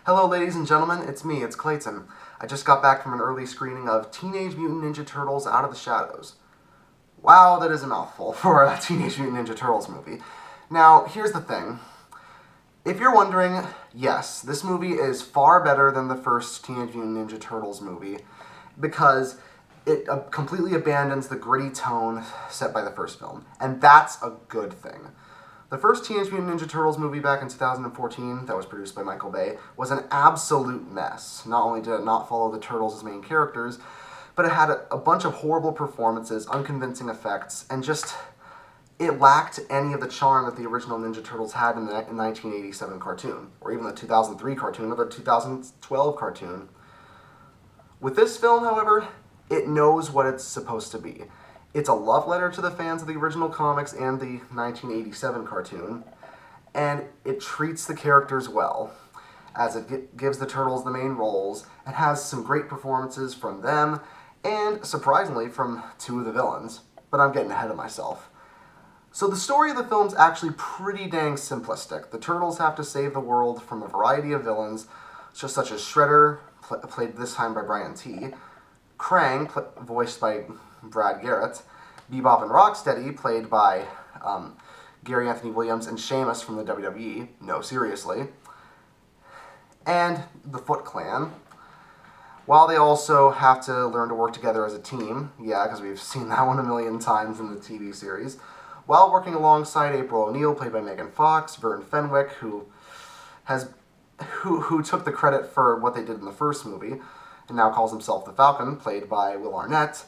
Hello ladies and gentlemen, it's me, it's Clayton. I just got back from an early screening of Teenage Mutant Ninja Turtles Out of the Shadows. Wow, that is a mouthful for a Teenage Mutant Ninja Turtles movie. Now, here's the thing. If you're wondering, yes, this movie is far better than the first Teenage Mutant Ninja Turtles movie because it completely abandons the gritty tone set by the first film, and that's a good thing. The first Teenage Mutant Ninja Turtles movie back in 2014, that was produced by Michael Bay, was an absolute mess. Not only did it not follow the Turtles as main characters, but it had a bunch of horrible performances, unconvincing effects, and just, it lacked any of the charm that the original Ninja Turtles had in the 1987 cartoon, or even the 2003 cartoon, or the 2012 cartoon. With this film, however, it knows what it's supposed to be. It's a love letter to the fans of the original comics and the 1987 cartoon, and it treats the characters well, as it gives the Turtles the main roles, and has some great performances from them, and, surprisingly, from two of the villains. But I'm getting ahead of myself. So the story of the film's actually pretty dang simplistic. The Turtles have to save the world from a variety of villains, just such as Shredder, played this time by Brian T., Krang, voiced by Brad Garrett, Bebop and Rocksteady, played by Gary Anthony Williams, and Sheamus from the WWE, no, seriously, and the Foot Clan, while they also have to learn to work together as a team, yeah, because we've seen that one a million times in the TV series, while working alongside April O'Neil, played by Megan Fox, Vern Fenwick, who took the credit for what they did in the first movie, and now calls himself the Falcon, played by Will Arnett,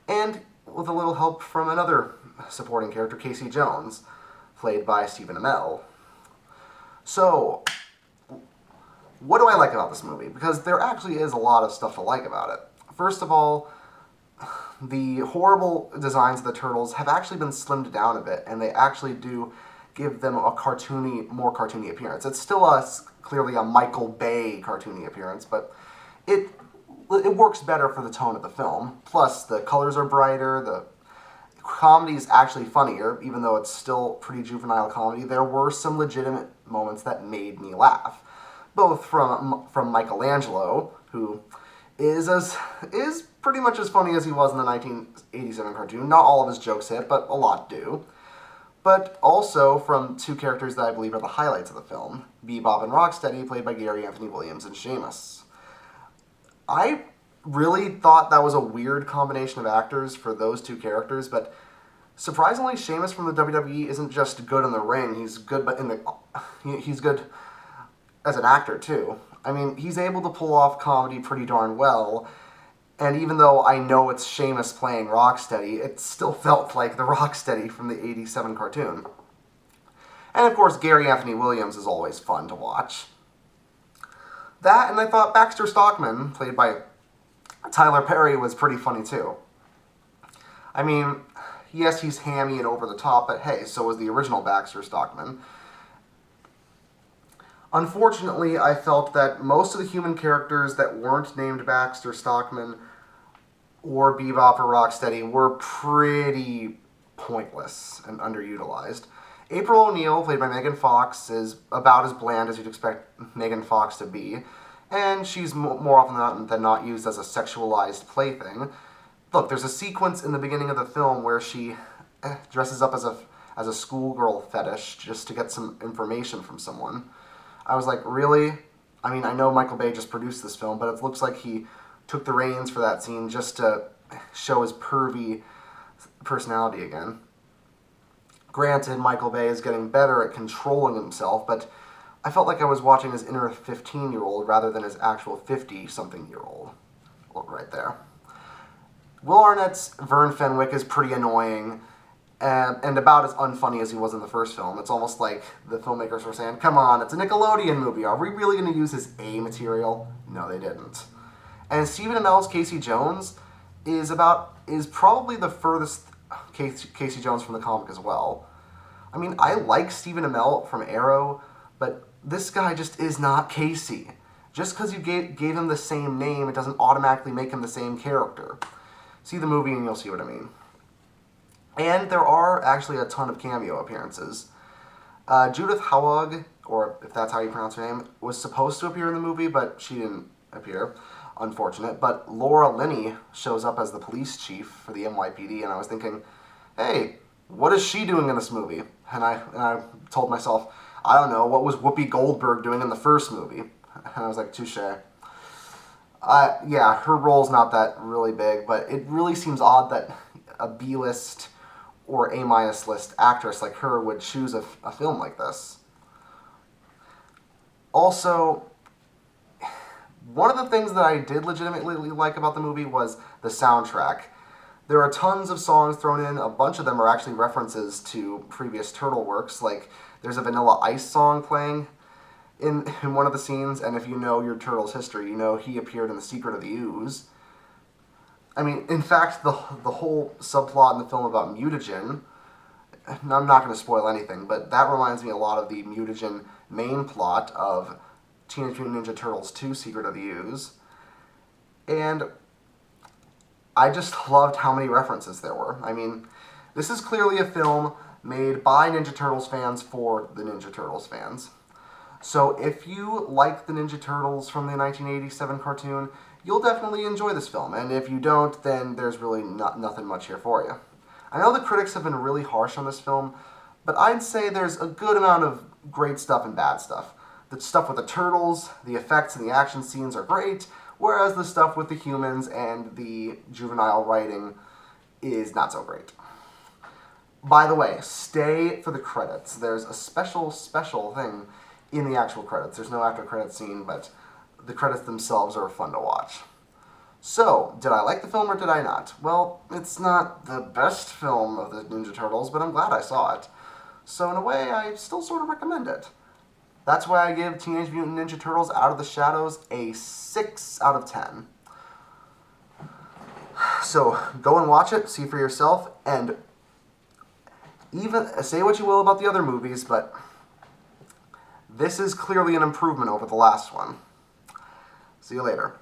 and with a little help from another supporting character, Casey Jones, played by Stephen Amell. So, what do I like about this movie? Because there actually is a lot of stuff to like about it. First of all, the horrible designs of the Turtles have actually been slimmed down a bit, and they actually do give them a more cartoony appearance. It's still clearly a Michael Bay cartoony appearance, but it works better for the tone of the film. Plus, the colors are brighter, the comedy is actually funnier, even though it's still pretty juvenile comedy. There were some legitimate moments that made me laugh, both from Michelangelo, who is pretty much as funny as he was in the 1987 cartoon. Not all of his jokes hit, but a lot do. But also from two characters that I believe are the highlights of the film, Bebop and Rocksteady, played by Gary Anthony Williams and Sheamus. I really thought that was a weird combination of actors for those two characters, but surprisingly, Sheamus from the WWE isn't just good in the ring. He's good, he's good as an actor too. I mean, he's able to pull off comedy pretty darn well. And even though I know it's Sheamus playing Rocksteady, it still felt like the Rocksteady from the '87 cartoon. And of course, Gary Anthony Williams is always fun to watch. That, and I thought Baxter Stockman, played by Tyler Perry, was pretty funny too. I mean, yes, he's hammy and over the top, but hey, so was the original Baxter Stockman. Unfortunately, I felt that most of the human characters that weren't named Baxter Stockman or Bebop or Rocksteady were pretty pointless and underutilized. April O'Neil, played by Megan Fox, is about as bland as you'd expect Megan Fox to be, and she's more often than not used as a sexualized plaything. Look, there's a sequence in the beginning of the film where she dresses up as a schoolgirl fetish just to get some information from someone. I was like, really? I mean, I know Michael Bay just produced this film, but it looks like he took the reins for that scene just to show his pervy personality again. Granted, Michael Bay is getting better at controlling himself, but I felt like I was watching his inner 15-year-old rather than his actual 50-something-year-old. Look right there. Will Arnett's Vern Fenwick is pretty annoying, and about as unfunny as he was in the first film. It's almost like the filmmakers were saying, come on, it's a Nickelodeon movie. Are we really going to use his A material? No, they didn't. And Stephen Amell's Casey Jones is probably the furthest Casey Jones from the comic as well. I mean, I like Stephen Amell from Arrow, but this guy just is not Casey. Just because you gave him the same name, it doesn't automatically make him the same character. See the movie and you'll see what I mean. And there are actually a ton of cameo appearances. Judith Hawag or if that's how you pronounce her name, was supposed to appear in the movie, but she didn't appear. Unfortunate. But Laura Linney shows up as the police chief for the NYPD, and I was thinking, hey, what is she doing in this movie? And I told myself, I don't know, what was Whoopi Goldberg doing in the first movie? And I was like, touche. Yeah, her role's not that really big, but it really seems odd that a B-list or A- list actress like her would choose a film like this. Also, one of the things that I did legitimately like about the movie was the soundtrack. There are tons of songs thrown in. A bunch of them are actually references to previous Turtle works. Like, there's a Vanilla Ice song playing in one of the scenes, and if you know your Turtles history, you know he appeared in The Secret of the Ooze. I mean, in fact, the whole subplot in the film about mutagen, I'm not going to spoil anything, but that reminds me a lot of the mutagen main plot of Teenage Mutant Ninja Turtles 2 Secret of the Ooze. And I just loved how many references there were. I mean, this is clearly a film made by Ninja Turtles fans for the Ninja Turtles fans. So if you like the Ninja Turtles from the 1987 cartoon, you'll definitely enjoy this film. And if you don't, then there's really nothing much here for you. I know the critics have been really harsh on this film, but I'd say there's a good amount of great stuff and bad stuff. The stuff with the turtles, the effects and the action scenes are great, whereas the stuff with the humans and the juvenile writing is not so great. By the way, stay for the credits. There's a special thing in the actual credits. There's no after credits scene, but the credits themselves are fun to watch. So, did I like the film or did I not? Well, it's not the best film of the Ninja Turtles, but I'm glad I saw it. So in a way, I still sort of recommend it. That's why I give Teenage Mutant Ninja Turtles Out of the Shadows a 6 out of 10. So, go and watch it, see for yourself, and even say what you will about the other movies, but this is clearly an improvement over the last one. See you later.